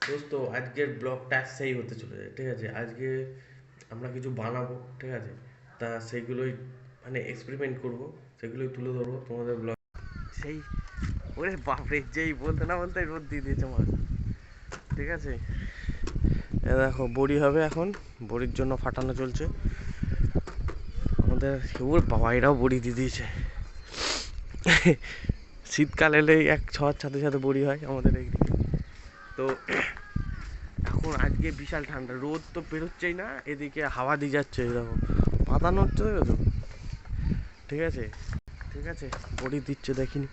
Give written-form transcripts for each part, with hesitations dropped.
দোস্ত আজকের ব্লগটা সেই হতে চলেছে, ঠিক আছে? আজকে আমরা কিছু বানাবো, ঠিক আছে? তা সেগুলোই মানে এক্সপেরিমেন্ট করব, সেগুলোই তুলে ধরবো তোমাদের ব্লগ। সেই ওরে বাপরে, যেই বলতে না বলতে রোদ দিয়ে দিয়েছে মাছ, ঠিক আছে? এ দেখো বড়ি হবে এখন, বড়ির জন্য ফাটানো চলছে আমাদের। ওর বাবা, এরাও বড়ি দিয়ে দিয়েছে। শীতকাল এলেই এক ছর সাথে সাথে বড়ি হয় আমাদের এইদিকে। তো এখন আজকে বিশাল ঠান্ডা, রোদ তো বেরোচ্ছেই না, এদিকে হাওয়া দিয়ে যাচ্ছে, এরকম পাতা নড়ছে তো, ঠিক আছে? ঠিক আছে, বড়ি দিচ্ছে, দেখিনি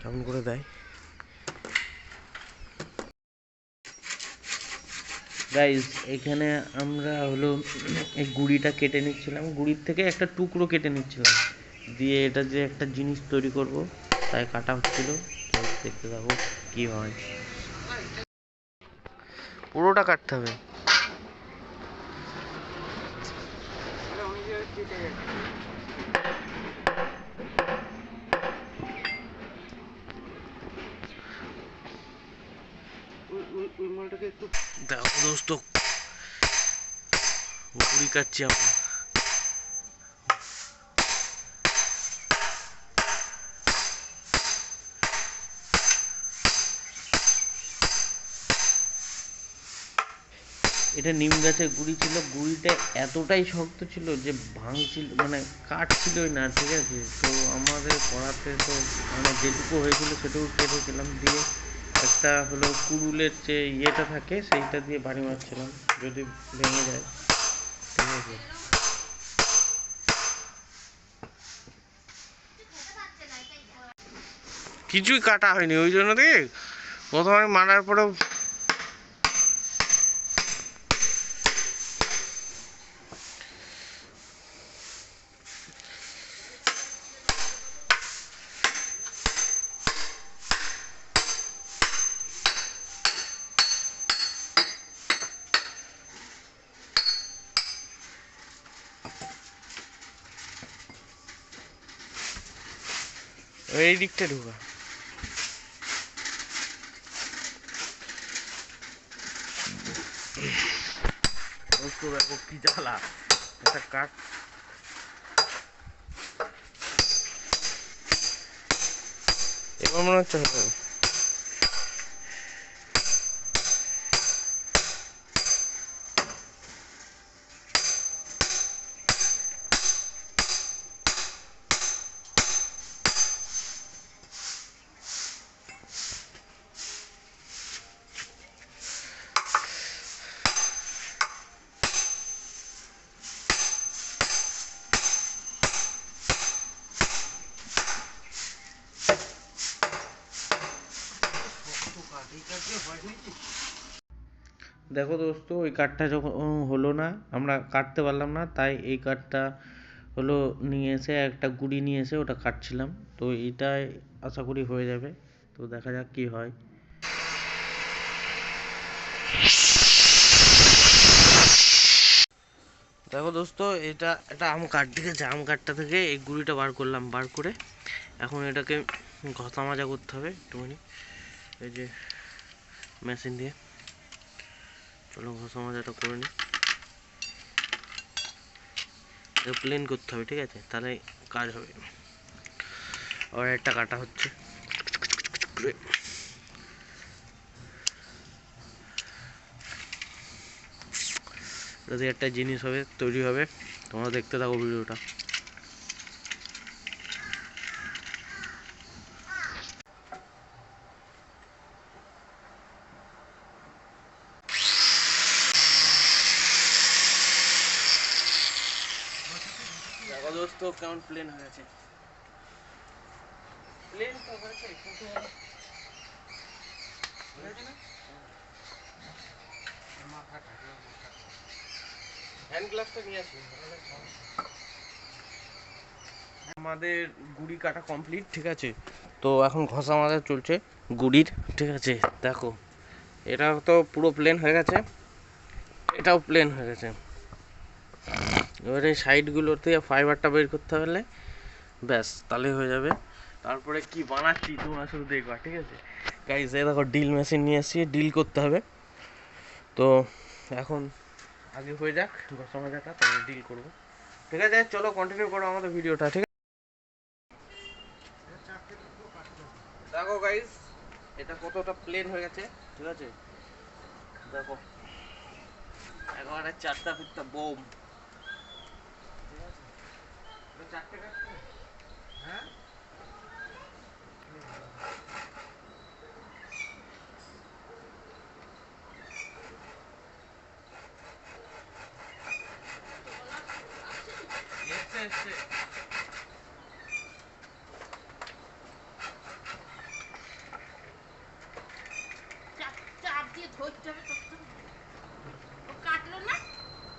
কেমন করে দেয়। গাইস, এখানে আমরা হলো এই গুঁড়িটা কেটে নিচ্ছিলাম, গুঁড়ির থেকে একটা টুকরো কেটে নিচ্ছিলাম, দিয়ে এটা যে একটা জিনিস তৈরি করব তাই কাটা হচ্ছিল। তো দেখতে থাকো কি হয়। পুরোটা কাটতে হবে। দেখো দোস্ত, গুড়ি কাটছি আমরা। এটা নিম গাছের গুঁড়ি ছিল, গুঁড়িটা এতটাই শক্ত ছিল যে ভাঙছিল, মানে কাটছিলই না, ঠিক আছে? তো আমাদের পড়াতে তো মানে যেটুকু হয়েছিল সেটুকু কেটেছিলাম, দিয়ে একটা হলো কুড়ুলের যে ইয়েটা থাকে সেইটা দিয়ে বাড়ি মারছিলাম যদি ভেঙে যায়, ঠিক আছে? কিছুই কাটা হয়নি, ওই জন্য দেখে প্রথমে মারার পরেও এই দিকটা ঢুকা। দোস্ত দেখো কি জ্বালা, একটা কাঠ এবার মনে হচ্ছে হবে। দেখো দোস্ত, ওই কাঠটা যখন হলো না, আমরা কাটতে পারলাম না, তাই এই কাঠটা হলো নিয়ে এসে একটা গুঁড়ি নিয়ে এসে ওটা কাটছিলাম। তো এটাই আশা করি হয়ে যাবে, তো দেখা যাক কি হয়। দেখো দোস্ত, এটা একটা আম কাঠ, ঠিক আছে? আম কাঠটা থেকে এই গুঁড়িটা বার করলাম, বার করে এখন এটাকে ঘষা মাজা করতে হবে একটুখানি, এই যে মেশিন দিয়ে। চলো ঘষা মাজাটা করে নিই, এটা প্লেন করতে হবে, ঠিক আছে? তাহলে কাজ হবে। আর একটা কাটা হচ্ছে, এটা দিয়ে একটা জিনিস হবে, তৈরি হবে। তোমরা দেখতে থাকো ভিডিওটা। দেখো দোস্ত কেমন প্লেন হয়েছে, প্লেন তো হয়েছে কিন্তু হ্যান্ড গ্লাভসটা নিয়ে আসি। আমাদের গুড়ি কাটা কমপ্লিট, ঠিক আছে? তো এখন ঘষা মাজা চলছে গুড়ির, ঠিক আছে? দেখো এটা তো পুরো প্লেন হয়ে গেছে, এটাও প্লেন হয়ে গেছে। এবারে সাইডগুলোতে ফাইবারটা বের করতে পারলে ব্যাস, তাহলে হয়ে যাবে। তারপরে কি বানাচ্ছি তোমরা শুধু দেখবা, ঠিক আছে গাইস? এই দেখো ডিল মেশিন নিয়ে এসেছি, ডিল করতে হবে। তো এখন আগে হয়ে যাক 10,000টা, তারপরে ডিল করবো। ঠিক আছে, চলো কন্টিনিউ করো আমাদের ভিডিওটা। ঠিক আছে, দেখো গাইস এটা কতটা প্লেন হয়ে গেছে। ঠিক আছে, দেখো একেবারে চারটা ফিরটা বোম। ঠিক আছে, এটা চারটে কাটছে। হ্যাঁ, এসছে এসছে। চাপ দিয়ে ধরতে হবে তখন। ও কাটলো না,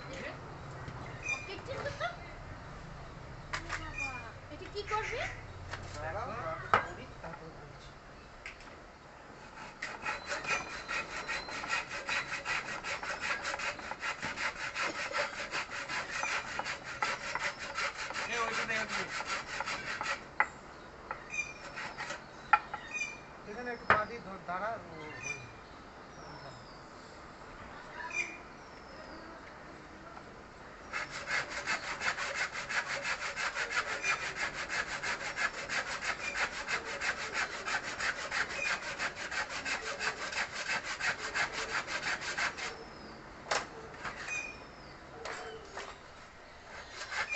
দেখবে ও কেটে দিল তো। বাবা, এটা কি করবি? এখানে একটু পা দিয়ে দাঁড়া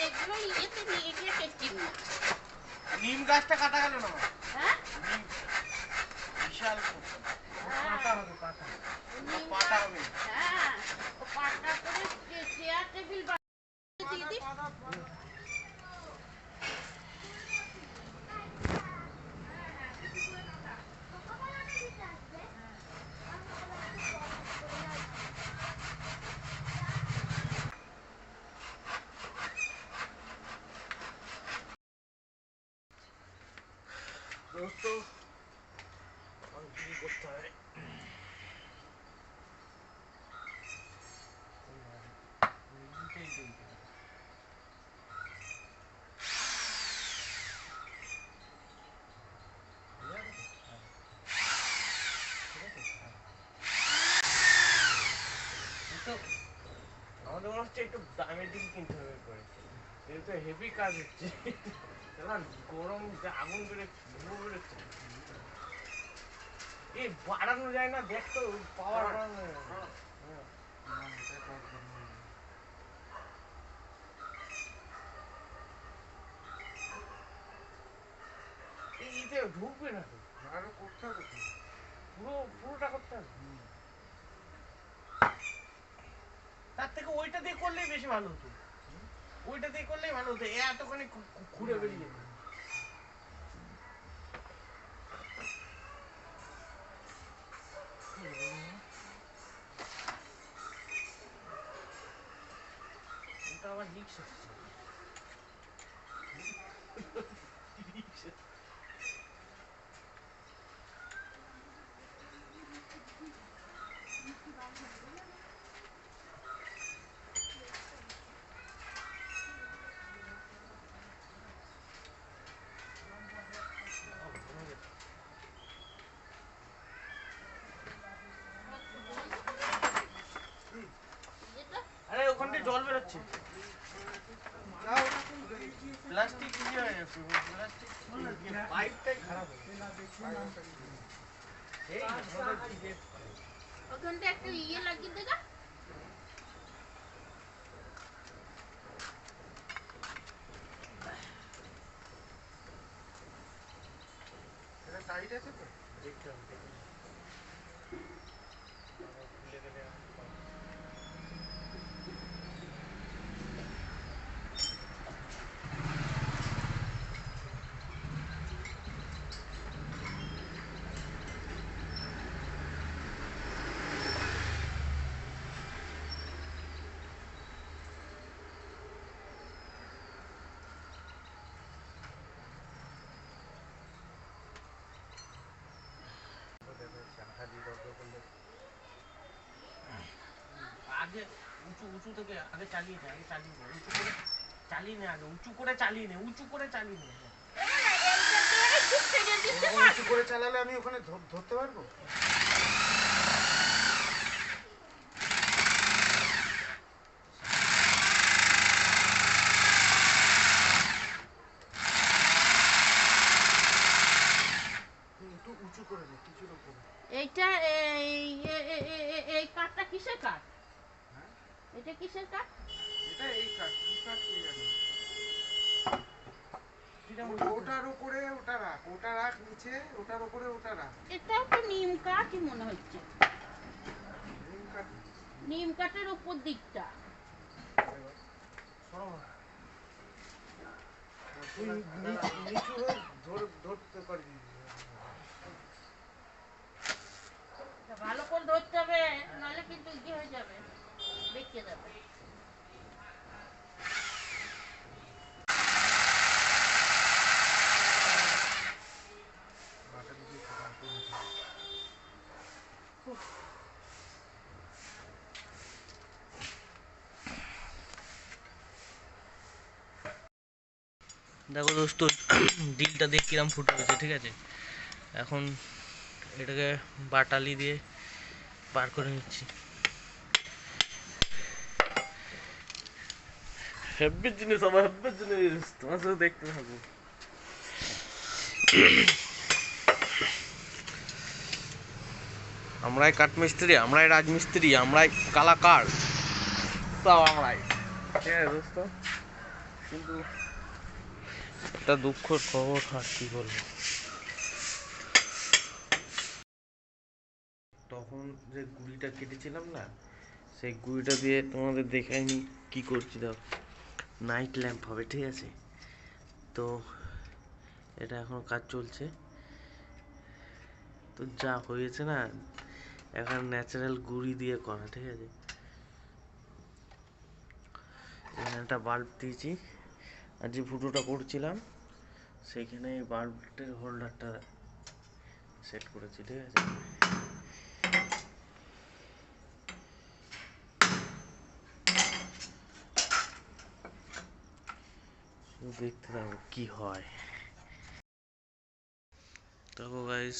এগুলো ইয়েতে নিয়ে গিয়ে কেটে না। নিম গাছটা কাটা গেল না। হ্যাঁ, নিম বিশাল পাতা হবে পাতা। নিম পাতা গাছ- হবে। হ্যাঁ, ও পাটা করে চেয়ার টেবিল দিয়ে দিই। দোস্ত কি করতে হবে? তো আমাদের মনে হচ্ছে একটু দামের দিকে কিনতে হবে করে, যেহেতু হেভি কাজ হচ্ছে। না, গরম যে আগুন বেরোচ্ছে, ধুয়ো বেরোচ্ছে, এই বাড়ানো যায় না। দেখ তো পাওয়ার বাড়ানো যায় না। হ্যাঁ। এই ইতে ঢুকবে না তো, আরো করতে হবে তো। পুরোটা করতে হবে। তার থেকে ওইটা দিয়ে করলেই বেশি ভালো হতো। ওইটা দিয়ে করলেই ভালো হতো, এতখানি ঘুরে বেরিয়ে যেত। ওটা আবার রিক্স হচ্ছে। যেটা আরে ওখান থেকে জল বেরোচ্ছে। প্লাস্টিক কি হয়ে গেছে? প্লাস্টিক পাইপটাই খারাপ হয়ে গেছে। এই ওখানটা একটা ইয়ে লাগিয়ে দেগা। এটা টাইট আছে তো? দেখতে হবে, দেখতে হবে। আবার খুলে গেলে আর পাবো না। চাকা দিয়ে দরজা করলে আগে উঁচু উঁচু থেকে আগে চালিয়ে নে, আগে চালিয়ে নে, উঁচু করে চালিয়ে নে, আগে উঁচু করে চালিয়ে নে, উঁচু করে চালিয়ে নে। এরকম উঁচু করে চালালে আমি ওখানে ধরতে পারবো? এটা কিসের কাঠ? এটা এই কাঠ, কি কাঠ কে জানে। ওটার উপরে ওটা রাখ, ওটা রাখ নিচে, ওটার উপরে ওটা রাখ। এটাও তো নিম কাঠই মনে হচ্ছে। নিম কাঠ। নিম কাঠের উপর দিকটা। সরো না। তুই নিচু হয়ে ধরতে পারবি। ভালো করে ধরতে হবে, নাহলে কিন্তু ইয়ে হয়ে যাবে, বেঁকে যাবে। মাথা দিকে খোঁড়া করেছে। দেখো দোস্ত, ডিলটা দিয়ে কিরম ফুটে গেছে, ঠিক আছে। এখন এটাকে বাটালি দিয়ে বার করে নিচ্ছি। হেব্বি জিনিস, আমার হেব্বি জিনিস, তোমার সাথে দেখতে থাকবো। আমরাই কাঠমিস্ত্রি, আমরাই রাজমিস্ত্রি, আমরাই কালাকার, সব আমরাই, ঠিক আছে দোস্ত। কিন্তু একটা দুঃখর খবর, আর কি বলবো। তখন যে গুড়িটা কেটেছিলাম না, সেই গুড়িটা দিয়ে তোমাদের দেখাইনি কি করছি। দাও, নাইট ল্যাম্প হবে, ঠিক আছে। তো এটা এখন কাজ চলছে। তো যা হয়েছে না, এখন ন্যাচারাল গুড়ি দিয়ে করা, ঠিক আছে। এখানে একটা বাল্ব দিয়েছি, আর যে ফুটোটা করছিলাম সেইখানে এই বাল্বের হোল্ডারটা সেট করেছি, ঠিক আছে। দেখতে থাকো কি হয়। দেখো গাইস,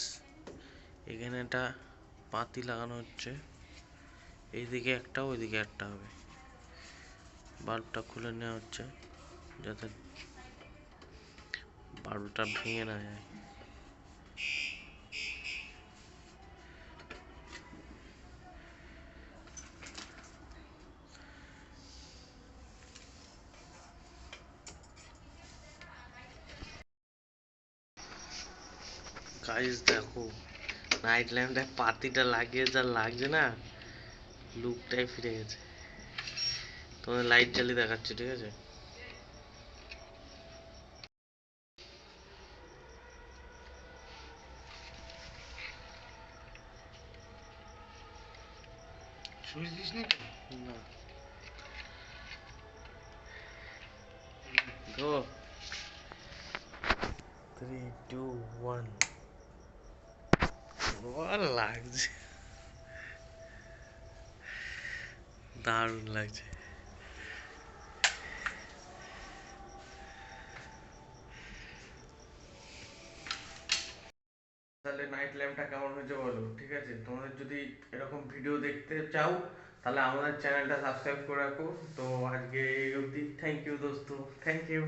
এখানে একটা পাতি লাগানো হচ্ছে, এইদিকে একটা ওইদিকে একটা হবে। বাল্বটা খুলে নেওয়া হচ্ছে যাতে বাল্বটা ভেঙে না যায়। গাইস দেখো, নাইট ল্যাম্পটা পাতিটা লাগিয়ে যা লাগছে না, লুকটাই ফিরে গেছে। তোমাদের লাইট জ্বালিয়ে দেখাচ্ছি, ঠিক আছে। সুইচ দিস নি তো? না, গো 3 2 1। ভালো লাগছে, দারুণ লাগছে। তাহলে নাইট ল্যাম্পটা কেমন হয়েছে বলো, ঠিক আছে। তোমাদের যদি এরকম ভিডিও দেখতে চাও, তাহলে আমাদের চ্যানেলটা সাবস্ক্রাইব করে রাখো। তো আজকে এই অবধি, থ্যাংক ইউ দোস্ত, থ্যাংক ইউ।